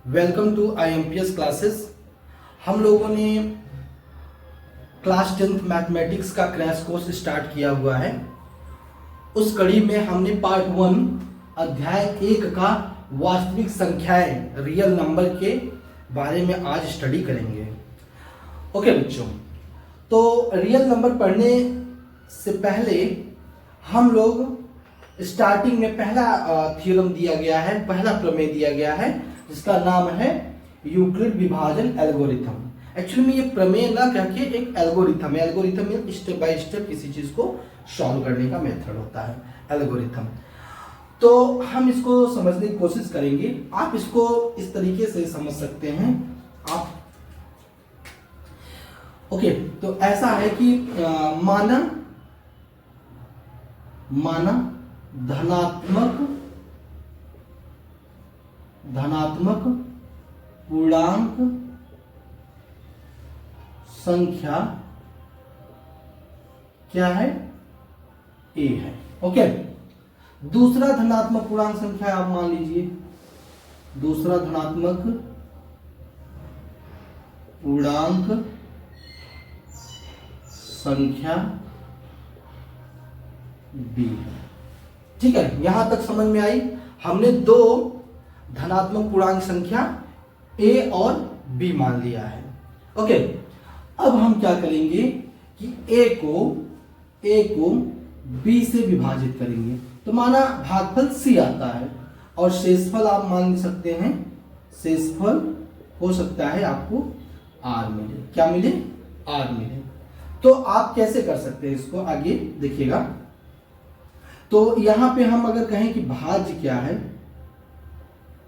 Welcome to IMPS classes. हम लोगों ने क्लास 10th मैथमेटिक्स का क्रैश कोर्स स्टार्ट किया हुआ है। उस कड़ी में हमने पार्ट 1 अध्याय 1 का वास्तविक संख्याएं रियल नंबर के बारे में आज स्टडी करेंगे। ओके बच्चों, तो रियल नंबर पढ़ने से पहले हम लोग स्टार्टिंग में पहला थ्योरम दिया गया है, पहला प्रमेय दिया गया है जिसका नाम है यूक्लिड विभाजन एल्गोरिथम। एक्चुअली में ये प्रमेय ना कह के एक एल्गोरिथम है। एल्गोरिथम में स्टेप बाय स्टेप किसी चीज को सॉल्व करने का मेथड होता है एल्गोरिथम। तो हम इसको समझने की कोशिश करेंगे। आप इसको इस तरीके से समझ सकते हैं। आप ओके, तो ऐसा है कि माना धनात्मक पूर्णांक संख्या क्या है? ए है। ओके, दूसरा धनात्मक पूर्णांक संख्या आप मान लीजिए, दूसरा धनात्मक पूर्णांक संख्या बी। ठीक है, यहां तक समझ में आई। हमने दो धनात्मक पूर्णांक संख्या ए और बी मान लिया है। ओके, अब हम क्या करेंगे कि ए को बी से विभाजित करेंगे। तो माना भागफल सी आता है और शेषफल आप मान सकते हैं, शेषफल हो सकता है आपको आर मिले। क्या मिले? आर मिले। तो आप कैसे कर सकते हैं इसको, आगे देखिएगा। तो यहां पे हम अगर कहें कि भाज्य क्या है,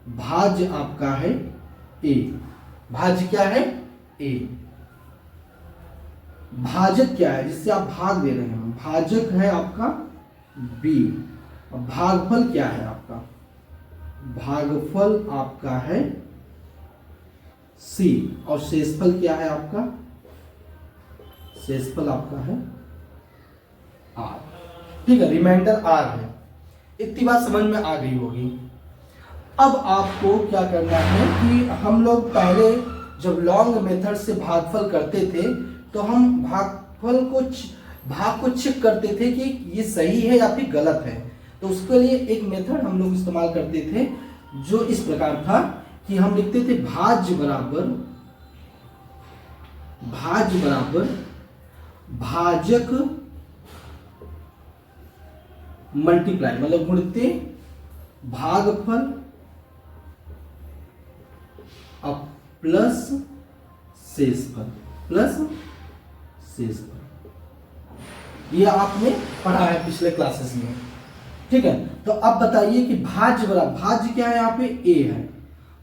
भाज्य आपका है ए। भाज्य क्या है? ए। भाजक क्या है जिससे आप भाग दे रहे हैं? भाजक है आपका बी। और भागफल क्या है आपका? भागफल आपका है सी। और शेषफल क्या है आपका? शेषफल आपका है आर। ठीक है, रिमाइंडर आर है। इतनी बात समझ में आ गई होगी। अब आपको क्या करना है कि हम लोग पहले जब लॉन्ग मेथड से भागफल करते थे तो हम भाग को चेक करते थे कि ये सही है या फिर गलत है। तो उसके लिए एक मेथड हम लोग इस्तेमाल करते थे जो इस प्रकार था कि हम लिखते थे भाज्य बराबर भाजक मल्टीप्लाई, मतलब गुणते भागफल अब प्लस शेषफल, ये आपने पढ़ा है पिछले क्लासेस में। ठीक है, तो अब बताइए कि भाज्य क्या है? यहाँ पे ए है,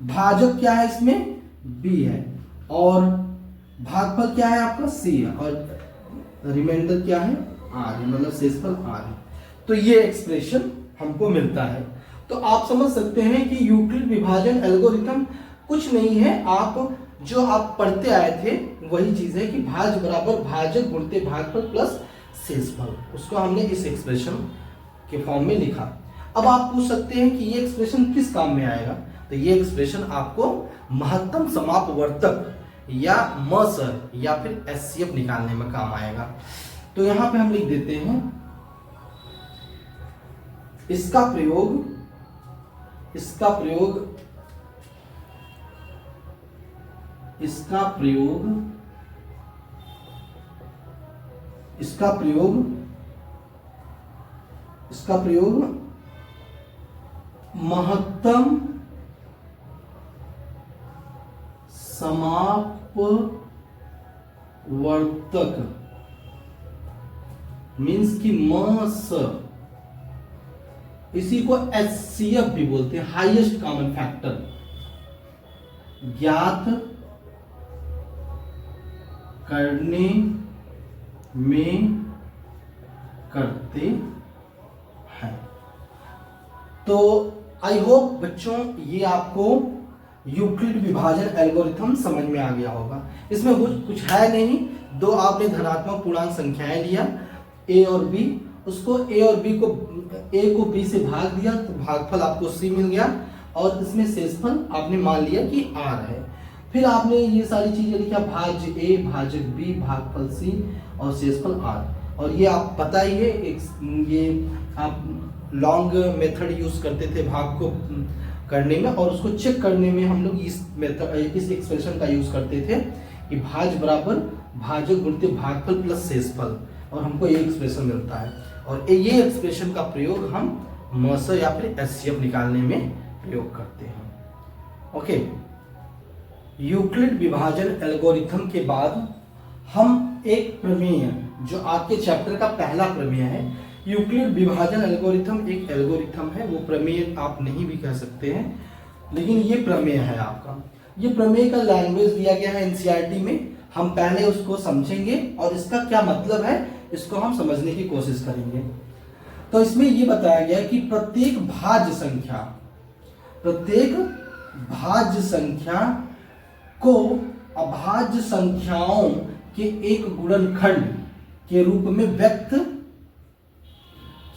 भाजक क्या है इसमें? बी है, और भागफल क्या है आपका? सी है, और रिमाइंडर क्या है? आर है, मतलब शेषफल आर है। तो ये एक्सप्रेशन हमको मिलता है। तो आप समझ सकते हैं कि यूक्लिड विभाजन एल्गोरिथम कुछ नहीं है, आप जो आप पढ़ते आए थे वही चीज है कि भाज्य बराबर भाजक गुणते भागफल प्लस शेषफल। उसको हमने इस एक्सप्रेशन के फॉर्म में लिखा। अब आप पूछ सकते हैं कि ये एक्सप्रेशन किस काम में आएगा? तो ये एक्सप्रेशन आपको महत्तम समापवर्तक या मसर या फिर एचसीएफ निकालने में काम आएगा। तो यहां पे हम लिख देते हैं इसका प्रयोग महत्तम समापवर्तक मीन्स की मस, इसी को एचसीएफ भी बोलते हैं, हाईएस्ट कॉमन फैक्टर, ज्ञात करने में करते हैं। तो आई होप बच्चों ये आपको यूक्लिड विभाजन एल्गोरिथम समझ में आ गया होगा। इसमें कुछ है नहीं, दो आपने धनात्मक पूर्णांक संख्याएं लिया ए और बी, उसको ए और बी को ए को बी से भाग दिया तो भागफल आपको सी मिल गया, और इसमें शेषफल आपने मान लिया कि r है। फिर आपने ये सारी चीजें लिखा, भाज्य a, भाजक b, भागफल c और शेषफल r। और ये आप पता ही है, ये आप लॉन्ग मेथड यूज करते थे भाग को करने में, और उसको चेक करने में हम लोग इस मेथड, इस एक्सप्रेशन का यूज करते थे कि भाज्य बराबर भाजक गुणित भागफल प्लस शेषफल, और हमको ये एक्सप्रेशन मिलता है। और ये एक्सप्रेशन का प्रयोग हम मस या फिर एचसीएफ निकालने में प्रयोग करते हैं। ओके, यूक्लिड विभाजन एल्गोरिथम के बाद हम एक प्रमेय, जो आपके चैप्टर का पहला प्रमेय है, यूक्लिड विभाजन एल्गोरिथम एक एल्गोरिथम है, वो प्रमेय आप नहीं भी कह सकते हैं, लेकिन ये प्रमेय है आपका। ये प्रमेय का लैंग्वेज दिया गया है एनसीईआरटी में, हम पहले उसको समझेंगे और इसका क्या मतलब है इसको हम समझने की कोशिश करेंगे। तो इसमें ये बताया गया कि प्रत्येक भाज्य संख्या को अभाज्य संख्याओं के एक गुणनखंड के रूप में व्यक्त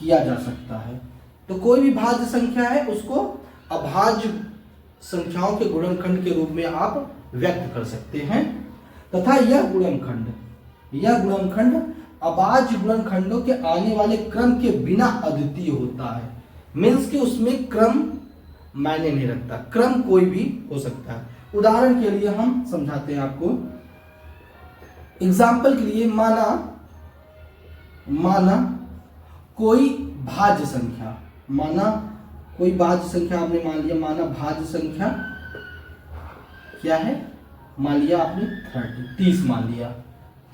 किया जा सकता है। तो कोई भी भाज्य संख्या है उसको अभाज्य संख्याओं के गुणनखंड के रूप में आप व्यक्त कर सकते हैं, तथा यह गुणनखंड अभाज्य गुणनखंडों के आने वाले क्रम के बिना अद्वितीय होता है। मीन्स कि उसमें क्रम मायने नहीं रखता, क्रम कोई भी हो सकता है। उदाहरण के लिए हम समझाते हैं आपको, एग्जाम्पल के लिए माना कोई भाज्य संख्या, आपने मान लिया, माना भाज्य संख्या क्या है, मान लिया आपने 30 मान लिया,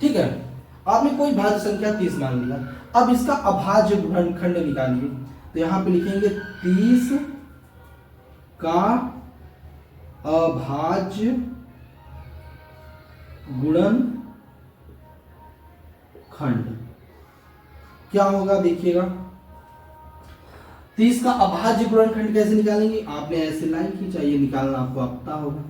ठीक है। आपने कोई भाज्य संख्या 30 मान लिया। अब इसका अभाज्य गुणनखंड निकालिए, तो यहां पे लिखेंगे 30 का अभाज्य गुणनखंड क्या होगा, देखिएगा। 30 का अभाज्य गुणनखंड कैसे निकालेंगे, आपने ऐसे लाइन खींचा, ये निकालना आपको पता होगा।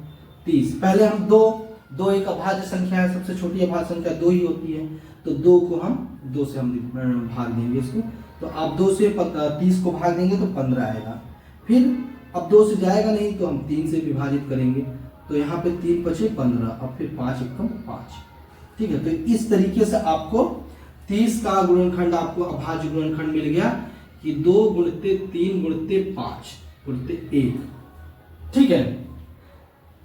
30 पहले हम दो एक अभाज्य संख्या है, सबसे छोटी अभाज्य संख्या 2 ही होती है, तो 2 को हम 2 से हम भाग देंगे इसको। तो आप 2 से 30 को भाग देंगे तो 15 आएगा। फिर अब 2 से जाएगा नहीं तो हम 3 से विभाजित करेंगे, तो यहाँ पे 3 बचे 15, अब फिर 5 एकम 5, ठीक है। तो इस तरीके से आपको 30 का गुणनखंड, आपको अभाज्य गुणनखंड मिल गया कि 2 गुणित 3 गुणित 5 गुणित 1, ठीक है।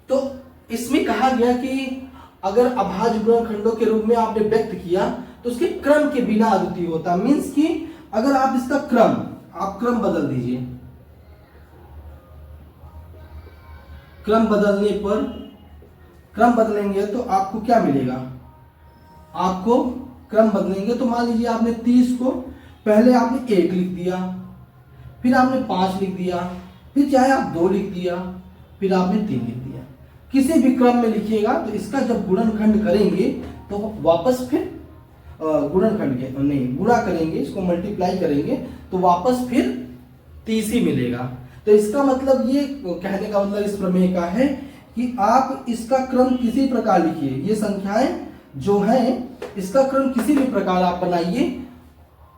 तो इसमें कहा गया कि अगर अभाज्य गुणनखंडों के रूप में आपने व्यक्त किया तो उसके क्रम के बिना अद्वितीय होता है। मीन्स कि अगर आप इसका क्रम बदल दीजिए, क्रम बदलेंगे तो आपको क्या मिलेगा, आपको क्रम बदलेंगे तो मान लीजिए आपने 30 को पहले आपने 1 लिख दिया, फिर आपने 5 लिख दिया, फिर चाहे आप 2 लिख दिया, फिर आपने 3 लिख दिया, किसी भी क्रम में लिखिएगा तो इसका जब गुणनखंड करेंगे तो वापस फिर गुणा करेंगे, इसको मल्टीप्लाई करेंगे तो वापस फिर 30 ही मिलेगा। तो इसका मतलब, ये कहने का मतलब इस प्रमेय का है कि आप इसका क्रम किसी प्रकार लिखिए, ये संख्याएं जो हैं इसका क्रम किसी भी प्रकार आप बनाइए,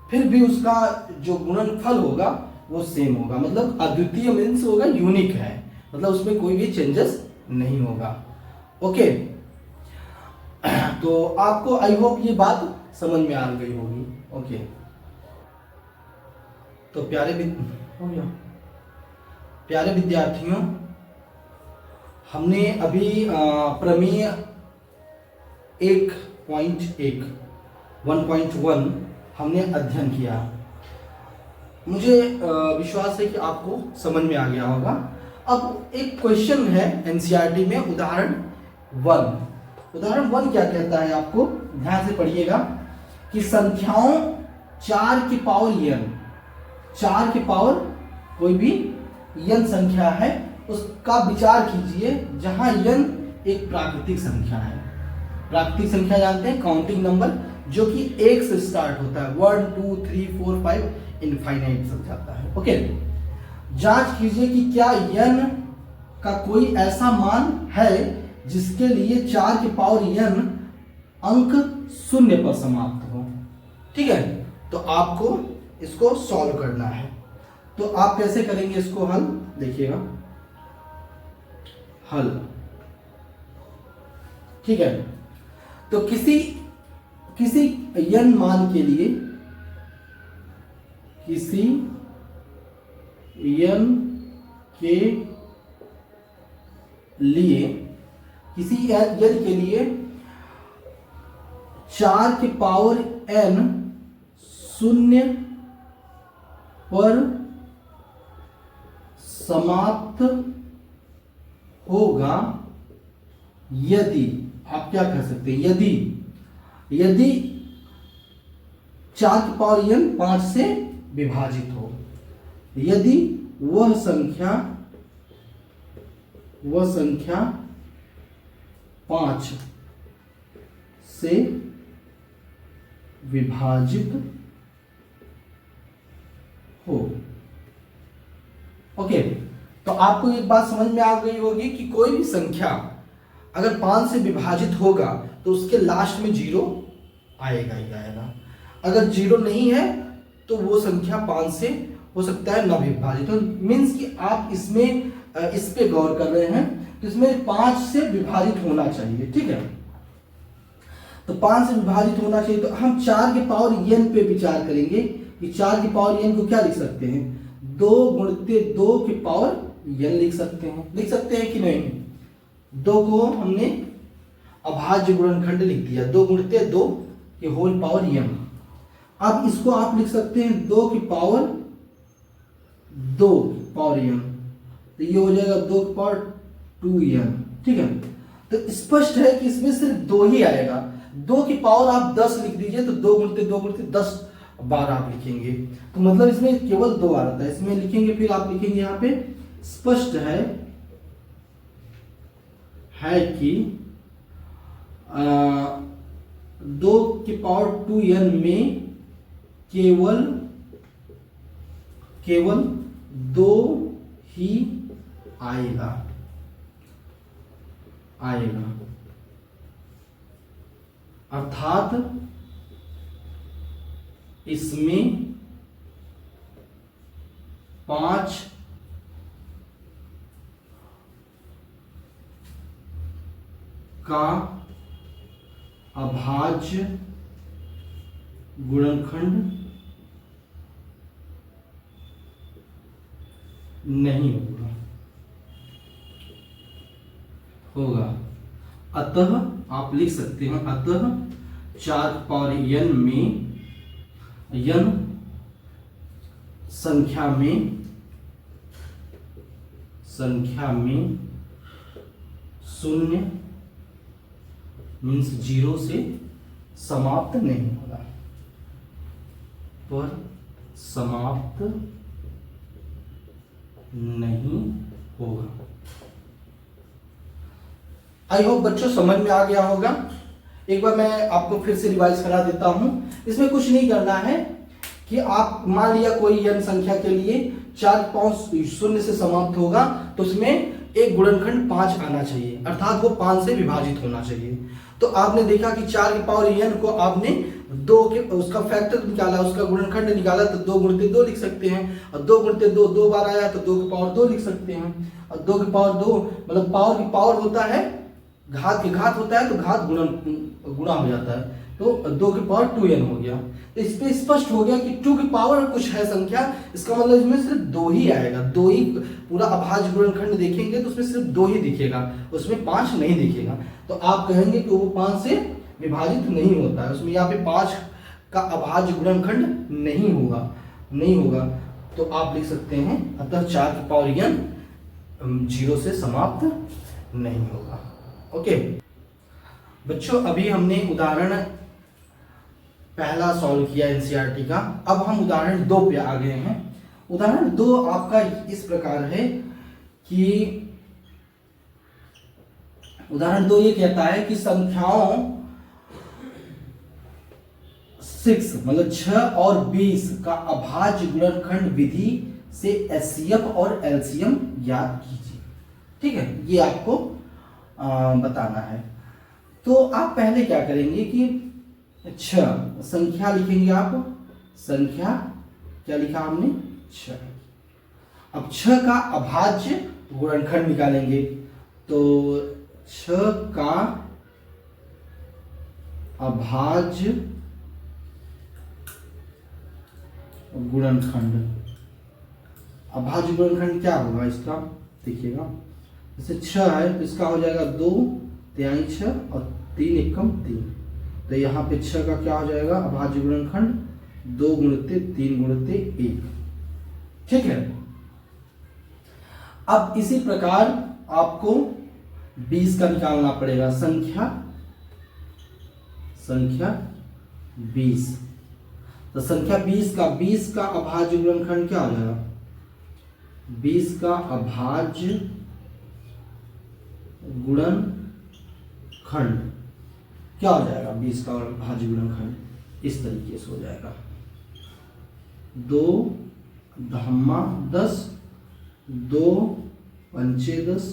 फिर भी उसका जो गुणनफल होगा वो सेम होगा, मतलब अद्वितीय मीन्स होगा यूनिक है, मतलब उसमें कोई भी चेंजेस नहीं होगा। ओके, तो आपको आई होप ये बात समझ में आ गई होगी। ओके, तो प्यारे विद्यार्थियों, हमने अभी प्रमेय 1.1 हमने अध्ययन किया। मुझे विश्वास है कि आपको समझ में आ गया होगा। अब एक क्वेश्चन है एनसीईआरटी में, उदाहरण 1 क्या कहता है, आपको ध्यान से पढ़िएगा कि संख्याओं 4 की पावर कोई भी n संख्या है उसका विचार कीजिए जहां n एक प्राकृतिक संख्या है। प्राकृतिक संख्या जानते हैं, काउंटिंग नंबर, जो कि 1 से स्टार्ट होता है, 1 2 3 4 5 इनफाइनाइट तक जाता है। ओके, जांच कीजिए कि क्या n का कोई ऐसा मान है जिसके लिए 4 की पावर n अंक 0 पर समाप्त हो। ठीक है, तो आपको इसको सॉल्व करना है। तो आप कैसे करेंगे इसको हल, देखिएगा। हल। ठीक है, तो किसी n मान के लिए, किसी n के लिए, किसी n के लिए 4 की पावर n शून्य पर समाप्त होगा यदि, आप क्या कर सकते हैं, यदि 4 की पावर n 5 से विभाजित हो, यदि वह संख्या 5 से विभाजित हो। ओके, तो आपको एक बात समझ में आ गई होगी कि कोई भी संख्या अगर 5 से विभाजित होगा तो उसके लास्ट में 0 आएगा ही आएगा। अगर 0 नहीं है तो वो संख्या 5 से हो सकता है ना विभाजित हो। मीन्स कि आप इसमें इस पे गौर कर रहे हैं तो इसमें 5 से विभाजित होना चाहिए। ठीक है, तो 5 से विभाजित होना चाहिए। तो हम 4 की पावर n पे विचार करेंगे कि 4 की पावर n को क्या लिख सकते हैं, 2 गुणित 2 की पावर n लिख सकते हैं कि नहीं। 2 को हमने अभाज्य गुणनखंड लिख दिया, 2 गुणित 2 की होल पावर n। अब इसको आप लिख सकते हैं 2 की पावर n, तो ये हो जाएगा 2 की पावर 2n। ठीक है, तो स्पष्ट है कि इसमें सिर्फ 2 ही आएगा। 2 की पावर आप 10 लिख दीजिए तो 2 गुणित 10 बार आप लिखेंगे, तो मतलब इसमें केवल 2 आ रहा है, इसमें लिखेंगे। फिर आप लिखेंगे यहाँ पे स्पष्ट है कि 2 की पावर 2n में केवल 2 ही आएगा। अर्थात इसमें 5 का अभाज्य गुणनखंड नहीं होगा। अतः आप लिख सकते हैं, अतः 4 पावर n में n संख्या में शून्य मीन्स 0 से समाप्त नहीं होगा, पर समाप्त नहीं होगा। आई होप बच्चों समझ में आ गया होगा। एक बार मैं आपको फिर से रिवाइज करा देता हूं। इसमें कुछ नहीं करना है कि आप मान लिया कोई n संख्या के लिए 4 पावर शून्य से समाप्त होगा तो उसमें एक गुणनखंड 5 आना चाहिए, अर्थात वो 5 से विभाजित होना चाहिए। तो आपने देखा कि 4 की पावर n को आपने 2 के उसका फैक्टर निकाला, उसका गुणनखंड निकाला, तो 2 गुणित 2 लिख सकते हैं। और 2 गुणित 2 2 बार आया तो 2 की पावर 2 लिख सकते हैं। और 2 की पावर 2 मतलब पावर की पावर होता है, घात की घात होता है, तो घात गुणा हो जाता है, तो 2 की पावर 2n हो गया। तो इस पे स्पष्ट हो गया कि 2 की पावर कुछ है संख्या, इसका मतलब इसमें सिर्फ 2 ही आएगा। 2 ही पूरा अभाज्य गुणनखंड देखेंगे तो उसमें सिर्फ 2 ही दिखेगा, उसमें 5 नहीं दिखेगा। तो आप कहेंगे कि वो 5 से विभाजित नहीं होता है, उसमें यहाँ पे 5 का अभाज्य गुणनखंड नहीं होगा। तो आप लिख सकते हैं अतः 4 की पावर n 0 से समाप्त नहीं होगा। ओके बच्चों, अभी हमने उदाहरण पहला सॉल्व किया एनसीईआरटी का। अब हम उदाहरण 2 पे आ गए हैं। उदाहरण 2 आपका इस प्रकार है कि उदाहरण 2 ये कहता है कि संख्याओं 6 मतलब 6 और 20 का अभाज्य गुणनखंड विधि से एचसीएफ और एलसीएम ज्ञात कीजिए। ठीक है, ये आपको बताना है। तो आप पहले क्या करेंगे कि 6 संख्या लिखेंगे। आप संख्या क्या लिखा हमने 6। अब 6 का अभाज्य गुणनखंड निकालेंगे तो 6 का अभाज्य गुणनखंड। अभाज्य गुणनखंड क्या होगा इसका, देखिएगा जैसे 6 है तो इसका हो जाएगा 2 तिहाई 6 और 3 एकम 3। तो यहाँ पे 6 का क्या हो जाएगा अभाज्य गुणनखंड 2 गुणित 3 गुणित 1। ठीक है। अब इसी प्रकार आपको 20 का निकालना पड़ेगा। संख्या 20। तो संख्या 20 का अभाज्य गुणनखंड क्या हो जाएगा, 20 का अभाज्य गुणनखंड क्या हो जाएगा, 20 का अभाज्य गुणनखंड इस तरीके से हो जाएगा 2 धम्मा 10, 2 पंचे 10,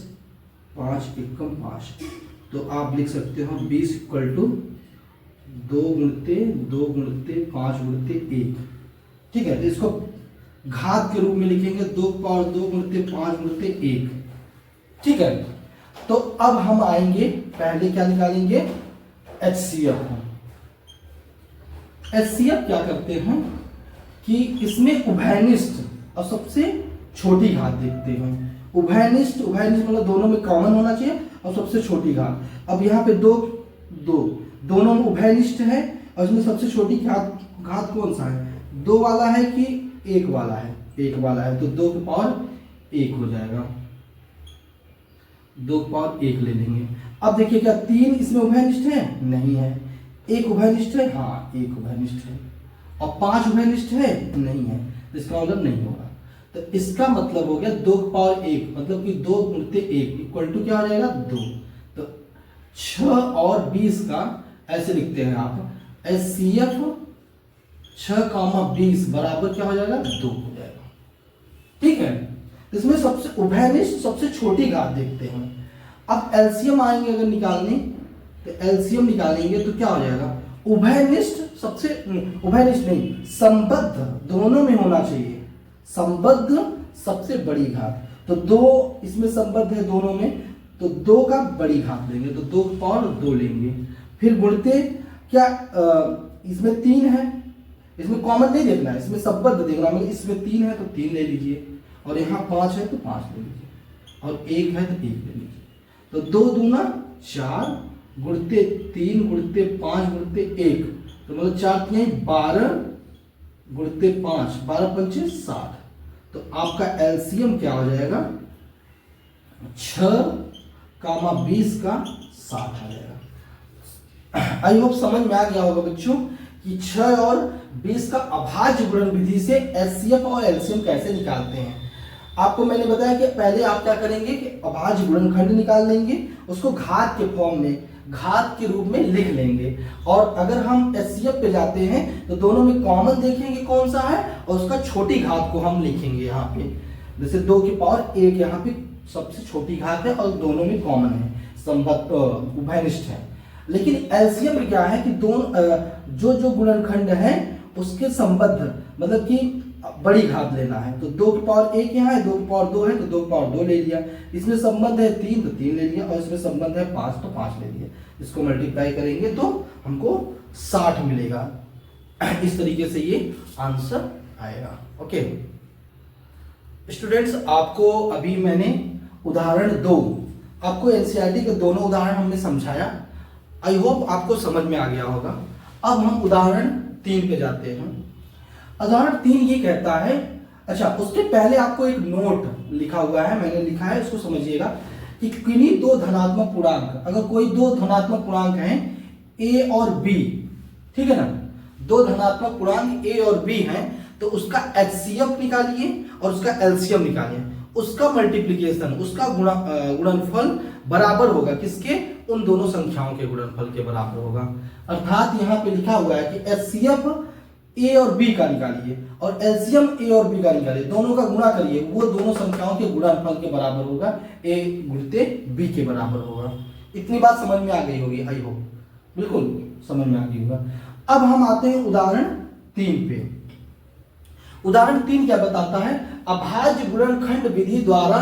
5 एकम 5। तो आप लिख सकते हो 20 इक्वल टू 2 गुणित 5 गुणित 1। ठीक है। तो इसको घात के रूप में लिखेंगे 2 पावर 2 गुणित 5 गुणित 1। ठीक है। तो अब हम आएंगे, पहले क्या निकालेंगे HCF। HCF क्या करते हैं कि इसमें उभयनिष्ठ और सबसे छोटी घात देखते हैं। उभयनिष्ठ मतलब दोनों में कॉमन होना चाहिए और सबसे छोटी घात। अब यहाँ पे दो दोनों में उभयनिष्ठ है और इसमें सबसे छोटी घात कौन सा है, 2 वाला है कि 1 वाला है, 1 वाला है। तो 2 की पावर 1 हो जाएगा, 2 की पावर 1 ले लेंगे। अब देखिए क्या 3 इसमें उभयनिष्ठ है, नहीं है। 1 उभयनिष्ठ है, हाँ 1 उभयनिष्ठ है। और 5 उभयनिष्ठ है, नहीं है। तो इसका मतलब नहीं होगा। तो इसका मतलब हो गया 2 की पावर 1 मतलब कि 2 गुणित 1 इक्वल टू क्या हो जाएगा 2। तो 6 और 20 का ऐसे लिखते हैं आप, HCF 6, 20 बराबर क्या हो जाएगा 2 हो जाएगा। ठीक है। इसमें सबसे उभयनिष्ठ सबसे छोटी घात देखते हैं। अब एलसीएम आएंगे अगर निकालने, तो एलसीएम निकालेंगे तो क्या हो जाएगा, उभयनिष्ठ उभयनिष्ठ नहीं, संबद्ध दोनों में होना चाहिए, संबद्ध सबसे बड़ी घात। तो 2 इसमें संबद्ध है दोनों में, तो 2 का बड़ी घात लेंगे, तो 2 पावर 2 लेंगे। फिर गुणते क्या इसमें 3 है, इसमें कॉमन नहीं देखना है, इसमें संबद्ध देखना, मतलब इसमें 3 है तो 3 ले लीजिए, और यहाँ 5 है तो 5 ले लीजिए, और 1 है तो 1 ले लीजिए। तो 2 दूना 4 गुणते 3 गुणते 5 गुणते 1, तो मतलब 4 तिहाई 12 गुणते 5, 12 पंचे 60। तो आपका एलसीएम क्या हो जाएगा 6, 20 का 60 आ जाएगा। आई होप समझ में आ गया होगा बच्चों कि 6 और 20 का अभाज्य गुणन विधि से एचसीएफ और एलसीएम कैसे निकालते हैं। आपको मैंने बताया कि पहले आप क्या करेंगे कि अभाज्य गुणनखंड निकाल लेंगे, उसको घात के फॉर्म में, घात के रूप में लिख लेंगे, और अगर हम एचसीएफ पे जाते हैं तो दोनों में कॉमन देखेंगे कौन सा है और उसका छोटी घात को हम लिखेंगे यहाँ पे। जैसे 2 की पावर 1 यहाँ पे सबसे छोटी घात है और दोनों में कॉमन है, संबद्ध उभयनिष्ठ है। लेकिन एलसीएम में क्या है कि दोनों जो गुणनखंड है उसके संबद्ध मतलब कि बड़ी घात लेना है। तो 2 की पावर 1 यहाँ है, 2 की पावर 2 है तो 2 की पावर 2 ले लिया, इसमें संबंध है 3 तो 3 ले लिया, और इसमें संबंध है 5 तो 5 ले लिया। इसको मल्टीप्लाई करेंगे तो हमको 60 मिलेगा। इस तरीके से ये आंसर आएगा। ओके स्टूडेंट्स, आपको अभी मैंने उदाहरण 2, आपको एनसीईआरटी के दोनों उदाहरण हमने समझाया, आई होप आपको समझ में आ गया होगा। अब हम उदाहरण 3 पे जाते हैं। उदाहरण 3 ये कहता है, अच्छा उसके पहले आपको एक नोट लिखा हुआ है, मैंने लिखा है, इसको समझिएगा कि किन्हीं 2 धनात्मक पूर्णांक, अगर कोई 2 धनात्मक पूर्णांक हैं a और b, ठीक है ना, 2 धनात्मक पूर्णांक a और b हैं, तो उसका HCF निकालिए और उसका LCM निकालिए, उसका मल्टीप्लीकेशन, उसका गुणनफल बराबर होगा किसके, उन दोनों संख्याओं के गुणनफल के बराबर होगा। अर्थात यहाँ पे लिखा हुआ है कि HCF A और B का निकालिए और LCM A और B का निकालिए, दोनों का गुणा करिए, वो दोनों संख्याओं के गुणनफल के बराबर होगा, A गुणिते B के बराबर होगा। इतनी बात समझ में आ गई होगी, आई होप बिल्कुल समझ में आ गई होगा। अब हम आते हैं उदाहरण 3 पे। उदाहरण 3 क्या बताता है, अभाज्य गुणनखंड विधि द्वारा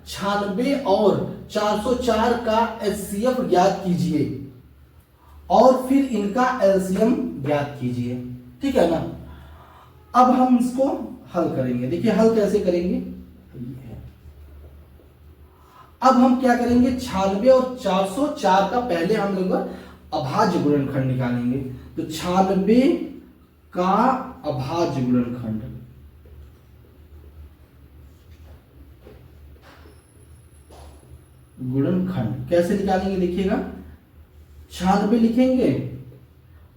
96 और 404 का HCF ज्ञात कीजिए और फिर इनका LCM ज्ञात कीजिए। ठीक है ना। अब हम इसको हल करेंगे। देखिए हल कैसे करेंगे। अब हम क्या करेंगे, 96 और 404 का पहले हम लोग अभाज्य गुणनखंड निकालेंगे। तो 96 का अभाज्य गुणनखंड, कैसे निकालेंगे देखिएगा। 96 लिखेंगे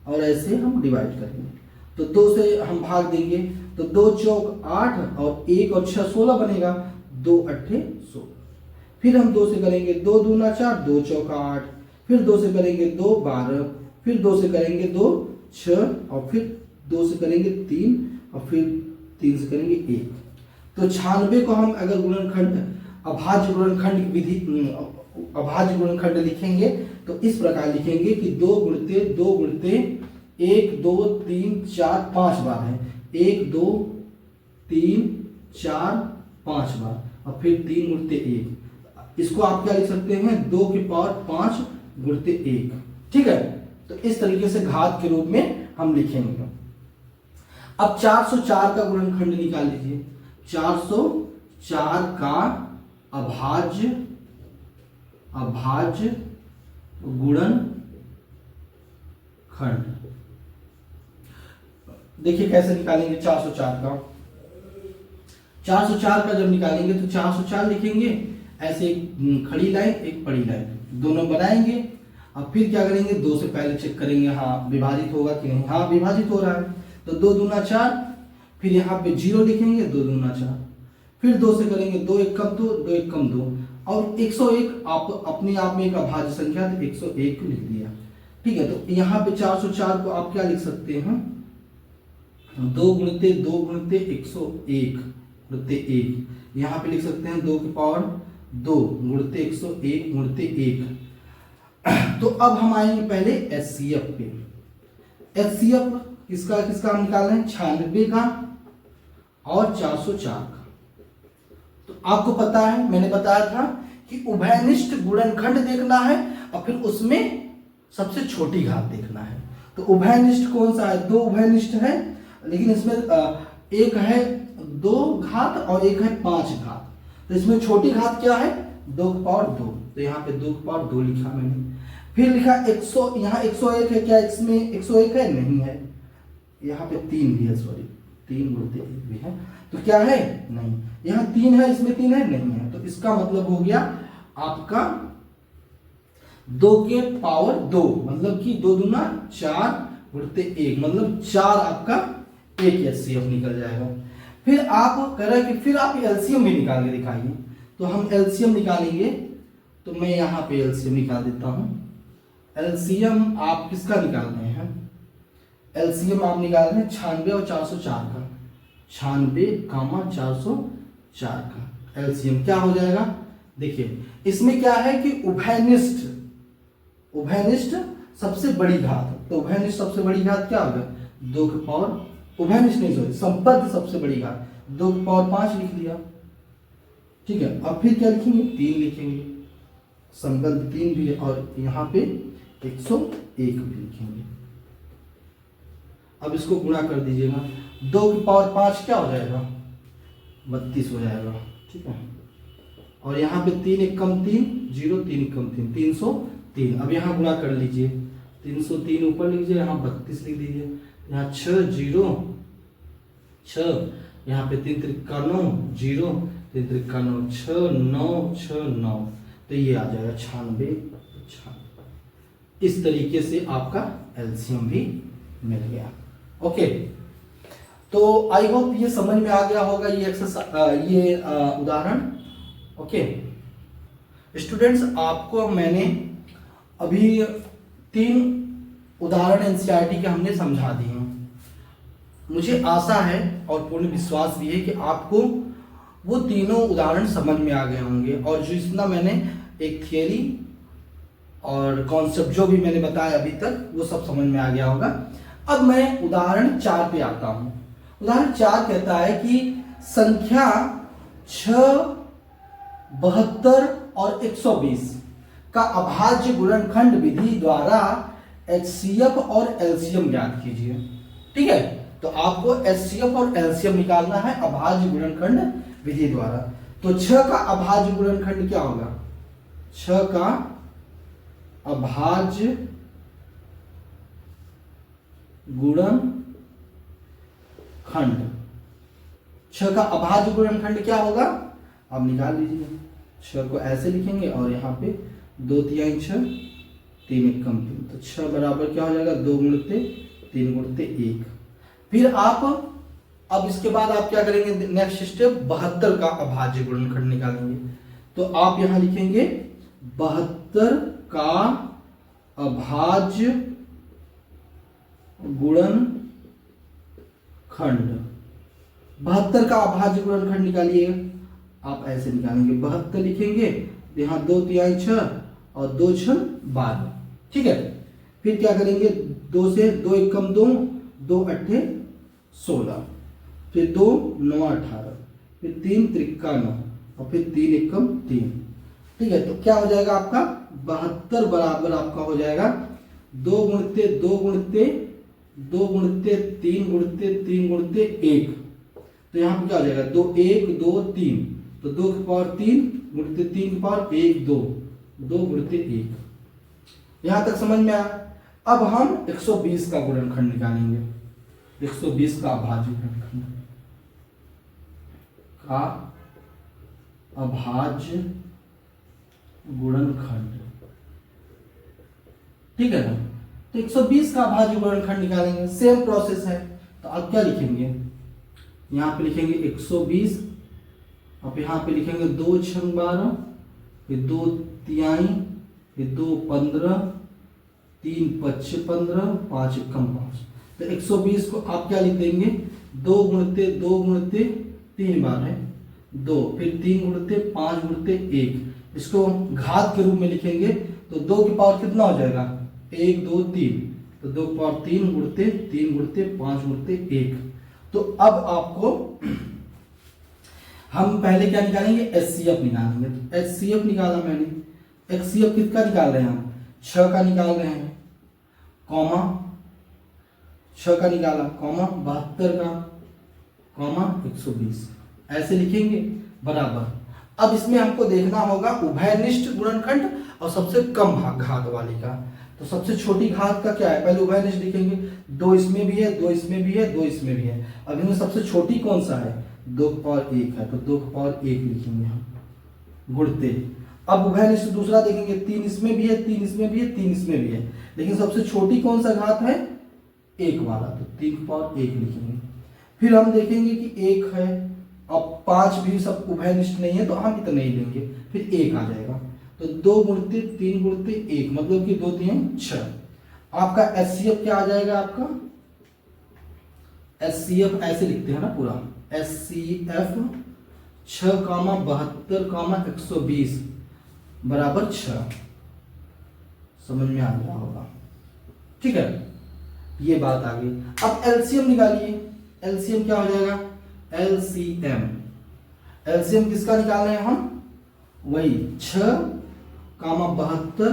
और ऐसे हम डिवाइड करेंगे। तो 2 से हम भाग देंगे तो 2 चौक 8 और 1 और 6 16 बनेगा। 2 अट्ठे 16। फिर हम 2 से करेंगे 2 दूना 4, 2 चौका 8, फिर 2 से करेंगे 2 12, फिर 2 से करेंगे 2 6 और फिर 2 से करेंगे 3 और फिर 3 से करेंगे 1। तो 96 को हम अगर गुणनखंड अभाज्य गुणनखंड विधि अभाज्य गुणनखंड लिखेंगे तो इस प्रकार लिखेंगे कि 2 गुणते 2 गुणते 1 2 3 4 5 बार है। 1 2 3 4 5 बार और फिर 3 गुणते 1। इसको आप क्या लिख सकते हैं, 2 की पावर 5 गुणते 1। ठीक है। तो इस तरीके से घात के रूप में हम लिखेंगे। अब 404 का गुणनखंड निकाल लीजिए। 404 का अभाज्य गुणनखंड देखिए कैसे निकालेंगे। 404 का जब निकालेंगे तो 404 लिखेंगे ऐसे, एक खड़ी लाइन एक पड़ी लाइन दोनों बनाएंगे। अब फिर क्या करेंगे, 2 से पहले चेक करेंगे हाँ विभाजित होगा कि नहीं। हाँ विभाजित हो रहा है। तो 2 दूना 4, फिर यहाँ पे 0 लिखेंगे, 2 दूना 4, फिर 2 से करेंगे 2 एक कम 2, 2 एक कम 2 और 101 आप अपने आप में एक अभाज्य संख्या तो 101 लिख दिया। ठीक है। तो यहाँ पे 404 को आप क्या लिख सकते हैं, 2 गुणते 2 गुणते 101 गुणते 1। यहाँ पे लिख सकते हैं 2 की पावर 2 गुणते 101 गुणते 1। तो अब हम आएंगे पहले HCF पे। HCF किसका किसका हम निकाल रहे हैं, 96 का और 404 का। तो आपको पता है मैंने बताया था कि उभयनिष्ठ गुणनखंड देखना है और फिर उसमें सबसे छोटी घात देखना है। तो उभयनिष्ठ कौन सा है, 2 उभयनिष्ठ है, लेकिन इसमें एक है 2 घात और एक है 5 घात। तो इसमें छोटी घात क्या है, 2 की पावर 2। तो यहाँ पे 2 की पावर 2 लिखा मैंने। फिर लिखा 100, यहाँ 101 है, क्या इसमें 101 है, नहीं है। यहाँ पे 3 भी है, सॉरी 3 गुणते 1 भी है। तो क्या है, नहीं। यहाँ 3 है, इसमें 3 है, नहीं है। तो इसका मतलब हो गया आपका 2 के पावर 2, मतलब कि 2 दूना 4 गुणते 1, मतलब 4 आपका एक HCF निकल जाएगा। फिर आप कह रहे हैं कि फिर आप LCM भी निकाल के दिखाइए। तो हम LCM निकालेंगे। तो मैं यहाँ पे LCM निकाल देता हूँ। LCM आप किसका निकाल रहे हैं, LCM आप निकाल रहे हैं 96 और 404 का। 96, 404 का LCM क्या हो जाएगा, देखिए इसमें क्या है कि उभयनिष्ठ सबसे बड़ी घात। तो उभयनिष्ठ सबसे बड़ी घात क्या होगा, 2 की पावर, उभयनिष्ठ नहीं सॉरी संबद्ध सबसे बड़ी घात 2 की पावर 5 लिख दिया। ठीक है। अब फिर क्या लिखेंगे, 3 लिखेंगे, संबद्ध 3 भी है और यहाँ पे 101 भी लिखेंगे। अब इसको गुणा कर दीजिएगा। 2 की पावर 5 क्या हो जाएगा, 32 हो जाएगा। ठीक है। और यहाँ पे 3 एक कम 3 0, 3 एक कम 3 303। अब यहाँ गुणा कर लीजिए, 303 ऊपर लीजिए, यहाँ 32 लिख दीजिए। यहाँ 6 0 6, यहाँ पे 3 त्रिका 9 0, 3 त्रिका 9 6 9 6 9। तो ये आ जाएगा 96। इस तरीके से आपका LCM भी मिल गया। ओके। तो आई होप ये समझ में आ गया होगा ये एक्सरसाइज, ये उदाहरण। ओके स्टूडेंट्स, आपको मैंने अभी 3 उदाहरण NCERT के हमने समझा दिए हैं। मुझे आशा है और पूर्ण विश्वास भी है कि आपको वो तीनों उदाहरण समझ में आ गए होंगे और जो इतना मैंने एक थियरी और कॉन्सेप्ट जो भी मैंने बताया अभी तक वो सब समझ में आ गया होगा। अब मैं उदाहरण 4 पे आता हूं। उदाहरण 4 कहता है कि संख्या 6, 72 और 120 का अभाज्य गुणनखंड विधि द्वारा HCF और LCM ज्ञात कीजिए। ठीक है, तो आपको HCF और LCM निकालना है अभाज्य गुणनखंड विधि द्वारा। तो 6 का अभाज्य गुणनखंड क्या होगा? 6 का अभाज्य गुणनखंड, 6 का अभाज्य गुणनखंड क्या होगा? आप निकाल लीजिए। 6 को ऐसे लिखेंगे और यहाँ पे 2 तिहाई 6, 3 एकम 3, तो 6 बराबर क्या हो जाएगा? 2 गुणित 3 गुणित 1। फिर आप अब इसके बाद आप क्या करेंगे? नेक्स्ट स्टेप 72 का अभाज्य गुणनखंड निकालेंगे। तो आप यहां लिखेंगे 72 का अभाज्य गुणनखंड। 72 का अभाज्य गुणनखंड निकालिएगा। आप ऐसे निकालेंगे, 72 लिखेंगे, यहाँ 2 तिहाई 6 और 2 6 12। ठीक है, फिर क्या करेंगे? 2 से 2 एकम 2, 2 अट्ठे 16, फिर 2 9 18, फिर 3 त्रिका 9 और फिर 3 एकम 3। ठीक है, तो क्या हो जाएगा आपका? 72 बराबर आपका हो जाएगा 2 गुणित 2 गुणित 2 गुणित 3 गुणित 3 गुणित 1। तो यहाँ पे क्या हो जाएगा? 2 1 2 3, तो 2 की पावर 3 गुणित 3 की पावर 1 2, 2 गुणित 1। यहां तक समझ में आया? अब हम 120 का गुणनखंड निकालेंगे। 120 का अभाज्य गुणनखंड का अभाज्य गुणनखंड। ठीक है ना? तो 120 का अभाज्य गुणनखंड निकालेंगे, सेम प्रोसेस है। तो आप क्या लिखेंगे? यहाँ पे लिखेंगे 120, अब यहाँ पे लिखेंगे 2 6 12, फिर 2 तिहाई, फिर 2 15, 3 5 15, 5 एकम 5। तो 120 को आप क्या लिख देंगे? 2 गुणित 2 गुणित 3 बार है 2, फिर 3 गुणित 5 गुणित 1। इसको घात के रूप में लिखेंगे तो 2 की पावर कितना हो जाएगा? 1 2 3, तो 2 की पावर 3 गुणित 3 गुणित 5 गुणित 1। तो अब आपको हम पहले क्या निकालेंगे? HCF निकालेंगे। तो HCF निकाला मैंने। HCF किसका निकाल रहे हैं हम? 6 का निकाल रहे हैं, कॉमा 6 का निकाला, कॉमा 72 का, कॉमा 120, ऐसे लिखेंगे बराबर। अब इसमें हमको देखना होगा उभयनिष्ठ गुणनखंड और सबसे कम घात वाले का। तो सबसे छोटी घात का क्या है? पहले उभयनिष्ठ लिखेंगे, 2 इसमें भी है, 2 इसमें भी है, 2 इसमें भी है। अब इनमें सबसे छोटी कौन सा है? 2 की पावर 1 है, तो 2 की पावर 1 लिखेंगे हम गुणते। अब उभयनिष्ठ दूसरा देखेंगे, 3 इसमें भी है, 3 इसमें भी है, 3 इसमें भी है, लेकिन सबसे छोटी कौन सा घात है? 1 वाला, तो 3 की पावर 1 लिखेंगे। फिर हम देखेंगे कि 1 है, अब 5 भी सब उभयनिष्ठ नहीं है तो हम इतना ही लेंगे, फिर 1 आ जाएगा। तो 2 गुणित 3 गुणित 1, मतलब कि 2 3 6। आपका HCF क्या आ जाएगा? आपका HCF ऐसे लिखते हैं ना पूरा, HCF 6 कामा 72 कामा 120 बराबर 6। समझ में आ गया होगा? ठीक है, ये बात आ गई। अब LCM निकालिए। LCM क्या हो जाएगा? LCM किसका निकाल रहे हैं हम? वही 6 कामा 72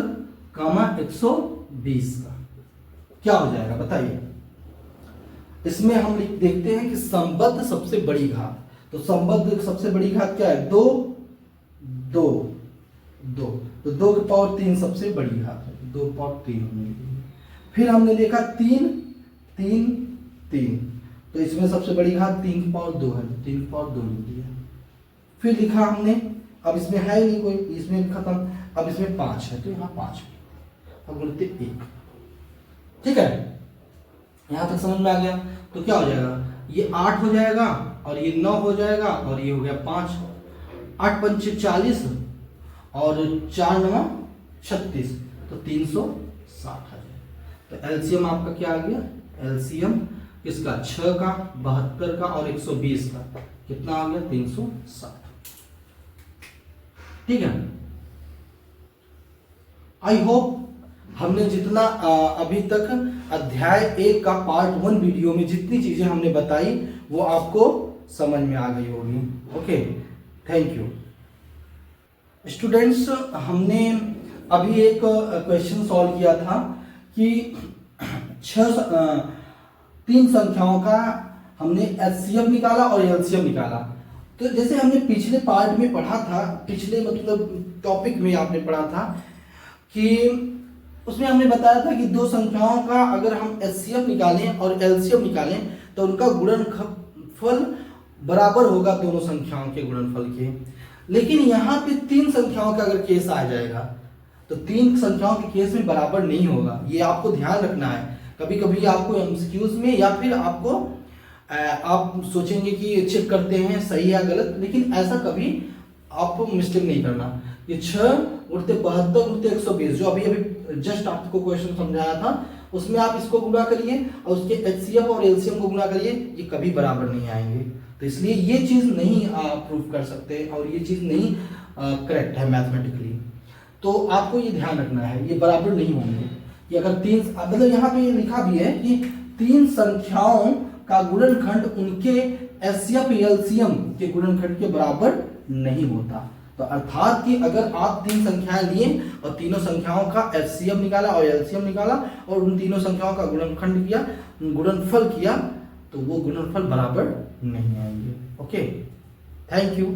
कामा 120 का। क्या हो जाएगा बताइए? इसमें हम देखते हैं कि संबद्ध सबसे बड़ी घात। तो संबद्ध सबसे बड़ी घात क्या है? 2 2 2, तो 2 की पावर 3 सबसे बड़ी घात है, 2 की पावर 3 होने लगी। फिर हमने देखा 3 3 3, तो इसमें सबसे बड़ी घात 3 की पावर 2 है, 3 की पावर 2 लिख दिया। फिर लिखा हमने, अब इसमें है ही नहीं कोई, इसमें खत्म। अब इसमें 5 है तो यहाँ 5, अब गुणित 1। ठीक है, यहां तक समझ में आ गया? तो क्या हो जाएगा? ये 8 हो जाएगा और ये 9 हो जाएगा और ये हो गया 5। 8 पंचे 40 और 4 9 36, तो 360 आ जाएगा। तो LCM आपका क्या आ गया? LCM किसका? 6 का, 72 का और 120 का, कितना आ गया? 360। ठीक है, आई होप हमने जितना अभी तक अध्याय 1 का पार्ट 1 वीडियो में जितनी चीजें हमने बताई वो आपको समझ में आ गई होगी। Okay, thank you. स्टूडेंट्स, हमने अभी एक क्वेश्चन सॉल्व किया था कि तीन संख्याओं का हमने एचसीएफ निकाला और एलसीएम निकाला। तो जैसे हमने पिछले पार्ट में पढ़ा था, पिछले मतलब टॉपिक में आपने पढ़ा था कि उसमें हमने बताया था कि दो संख्याओं का अगर हम एचसीएफ निकालें और एलसीएम निकालें तो उनका गुणनफल बराबर होगा दोनों संख्याओं के गुणनफल के। लेकिन यहाँ पे तीन संख्याओं का अगर केस आ जाएगा तो तीन संख्याओं के केस में बराबर नहीं होगा, ये आपको ध्यान रखना है। कभी कभी आपको एमसीक्यूज में या फिर आपको आप सोचेंगे कि चेक करते हैं सही या गलत, लेकिन ऐसा कभी आपको मिस्टेक नहीं करना। ये 6 उड़ते 72 उड़ते 120 जो अभी अभी जस्ट आपको क्वेश्चन समझाया था, उसमें आप इसको गुणा करिए और उसके एचसीएफ और एलसीएम को गुणा करिए, ये कभी बराबर नहीं आएंगे। तो इसलिए ये चीज नहीं आप प्रूफ कर सकते और ये चीज नहीं करेक्ट है मैथमेटिकली। तो आपको ये ध्यान रखना है, ये बराबर नहीं होंगे कि अगर तीन, मतलब यहाँ पे लिखा भी है कि तीन संख्याओं का गुणनखंड उनके एचसीएफ एलसीएम के गुणनखंड के बराबर नहीं होता। तो अर्थात कि अगर आप तीन संख्याएं लिए और तीनों संख्याओं का एचसीएफ निकाला और एलसीएम निकाला और उन तीनों संख्याओं का गुणनखंड किया, गुणनफल किया, तो वो गुणनफल बराबर नहीं आएंगे। Okay, thank you.